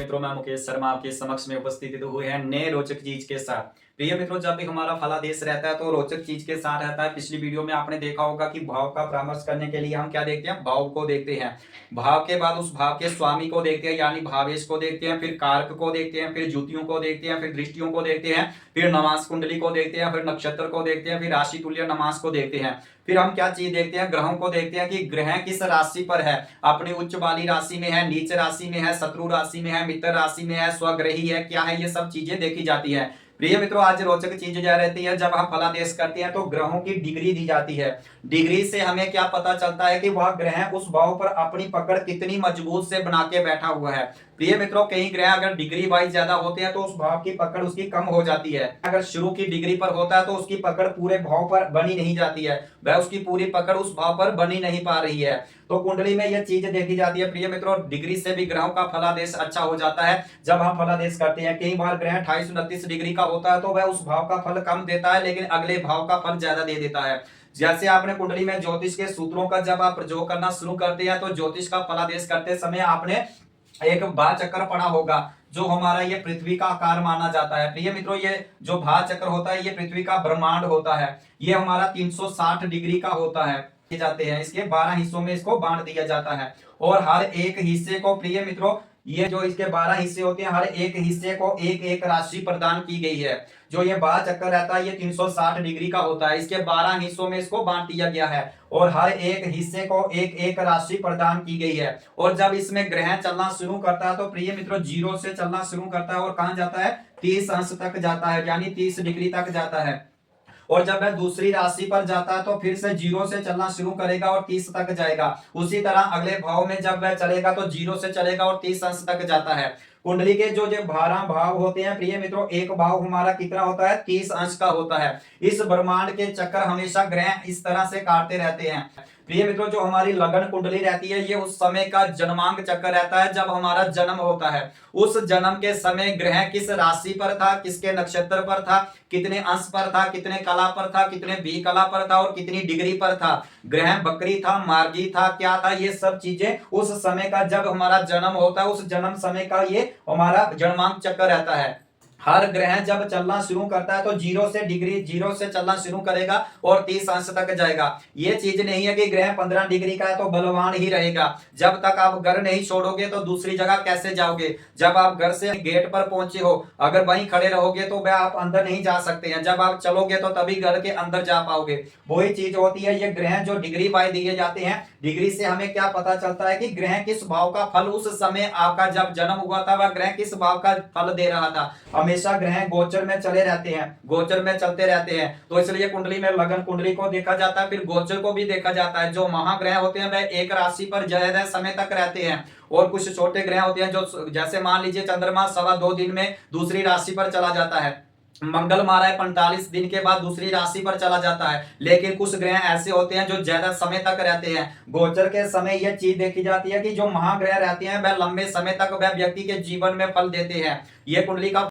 मित्रों, मैं मुकेश शर्मा आपके समक्ष में उपस्थित हुए हैं नए रोचक चीज के साथ। प्रिय मित्रों, जब भी हमारा फलादेश रहता है तो रोचक चीज के साथ रहता है। पिछली वीडियो में आपने देखा होगा कि भाव का परामर्श करने के लिए हम क्या देखते हैं, भाव को देखते हैं। भाव के बाद उस भाव के स्वामी को देखते हैं, यानी भावेश को देखते हैं, फिर कारक को देखते हैं, फिर ज्योतियों को देखते हैं, फिर दृष्टियों को देखते हैं, फिर नमास कुंडली को देखते हैं, फिर नक्षत्र को देखते हैं, फिर राशि तुल्य नमास को देखते हैं। फिर हम क्या चीज देखते हैं, ग्रहों को देखते हैं कि ग्रह किस राशि पर है, अपनी उच्च वाली राशि में है, नीच राशि में है, शत्रु राशि में है, मित्र राशि में है, स्वग्रही है, क्या है, ये सब चीजें देखी जाती है। प्रिय मित्रों, आज रोचक चीज यह रहती है, जब हम फलादेश करते हैं तो ग्रहों की डिग्री दी जाती है। डिग्री से हमें क्या पता चलता है कि वह ग्रह उस भाव पर अपनी पकड़ कितनी मजबूत से बना के बैठा हुआ है। प्रिय मित्रों, कई ग्रह अगर डिग्री वाइज ज्यादा होते हैं तो उस भाव की पकड़ उसकी कम हो जाती है। अगर शुरू की डिग्री पर होता है तो उसकी पकड़ पूरे भाव पर बनी नहीं जाती है, वह उसकी पूरी पकड़ उस भाव पर बनी नहीं पा रही है। तो कुंडली में यह चीज देखी जाती है। प्रिय मित्रों, डिग्री से भी ग्रहों का फलादेश अच्छा हो जाता है जब हम फलादेश करते हैं। कई बार ग्रह 28-29 डिग्री का होता है तो वह उस भाव का फल कम देता है, लेकिन अगले भाव का फल ज्यादा दे देता है। जैसे आपने कुंडली में ज्योतिष के सूत्रों का जब आप प्रयोग करना शुरू करते हैं तो ज्योतिष का फलादेश करते समय आपने एक भा चक्र पढ़ा होगा, जो हमारा ये पृथ्वी का आकार माना जाता है। प्रिय मित्रों, ये जो भा चक्र होता है ये पृथ्वी का ब्रह्मांड होता है। ये हमारा 360 डिग्री का होता है। जाते हैं इसके 12 हिस्सों में इसको बांट दिया जाता है, और हर एक हिस्से को, प्रिय मित्रों, ये जो इसके 12 हिस्से होते हैं, हर एक हिस्से को एक एक राशि प्रदान की गई है। जो ये बाह्य चक्कर रहता है ये 360 डिग्री का होता है। इसके 12 हिस्सों में इसको बांट दिया गया है, और हर एक हिस्से को एक एक राशि प्रदान की गई है। और जब इसमें ग्रह चलना शुरू करता है तो प्रिय मित्रों, 0 से चलना शुरू करता है और कहां जाता है, 30 अंश तक जाता है, यानी 30 डिग्री तक जाता है। और जब वह दूसरी राशि पर जाता है तो फिर से 0 से चलना शुरू करेगा और 30 तक जाएगा। उसी तरह अगले भाव में जब वह चलेगा तो 0 से चलेगा और 30 अंश तक जाता है। कुंडली के जो जो 12 भाव होते हैं, प्रिय मित्रों, एक भाव हमारा कितना होता है, 30 अंश का होता है। इस ब्रह्मांड के चक्कर हमेशा ग्रह इस तरह से काटते रहते हैं। प्रिय मित्रों, जो हमारी लगन कुंडली रहती है ये उस समय का जन्मांक चक्कर रहता है जब हमारा जन्म होता है। उस जन्म के समय ग्रह किस राशि पर था, किसके नक्षत्र पर था, कितने अंश पर था, कितने कला पर था, कितने बी कला पर था, और कितनी डिग्री पर था, ग्रह बकरी था, मार्गी था, क्या था, ये सब चीजें उस समय का जब हमारा जन्म होता है उस जन्म समय का ये हमारा जन्मांक चक्कर रहता है। हर ग्रह जब चलना शुरू करता है तो 0 से चलना शुरू करेगा और 30 अंश तक जाएगा। ये चीज नहीं है कि ग्रह 15 डिग्री का है तो बलवान ही रहेगा। जब तक आप घर नहीं छोड़ोगे तो दूसरी जगह कैसे जाओगे। जब आप घर से गेट पर पहुंचे हो, अगर वहीं खड़े रहोगे तो वह आप अंदर नहीं जा सकते हैं। जब आप चलोगे तो तभी घर के अंदर जा पाओगे। वही चीज होती है, ये ग्रह जो डिग्री बाय दिए जाते हैं, डिग्री से हमें क्या पता चलता है कि ग्रह किस भाव का फल उस समय आपका जब जन्म हुआ था वह ग्रह किस भाव का फल दे रहा था। हमेशा ग्रह गोचर में चले रहते हैं, गोचर में चलते रहते हैं, तो इसलिए कुंडली में लगन कुंडली को देखा जाता है, फिर गोचर को भी देखा जाता है। जो महाग्रह होते हैं वह एक राशि पर ज्यादा समय तक रहते हैं, और कुछ छोटे ग्रह होते हैं जो, जैसे मान लीजिए चंद्रमा 2.25 दिन में दूसरी राशि पर चला जाता है। मंगल महाराज 45 दिन के बाद दूसरी राशि पर चला जाता है। लेकिन कुछ ग्रह ऐसे होते हैं जो ज्यादा समय तक रहते हैं। गोचर के समय यह चीज देखी जाती है कि जो महाग्रह रहते हैं वह लंबे समय तक वह व्यक्ति के जीवन में फल देते हैं। यह कुंडली का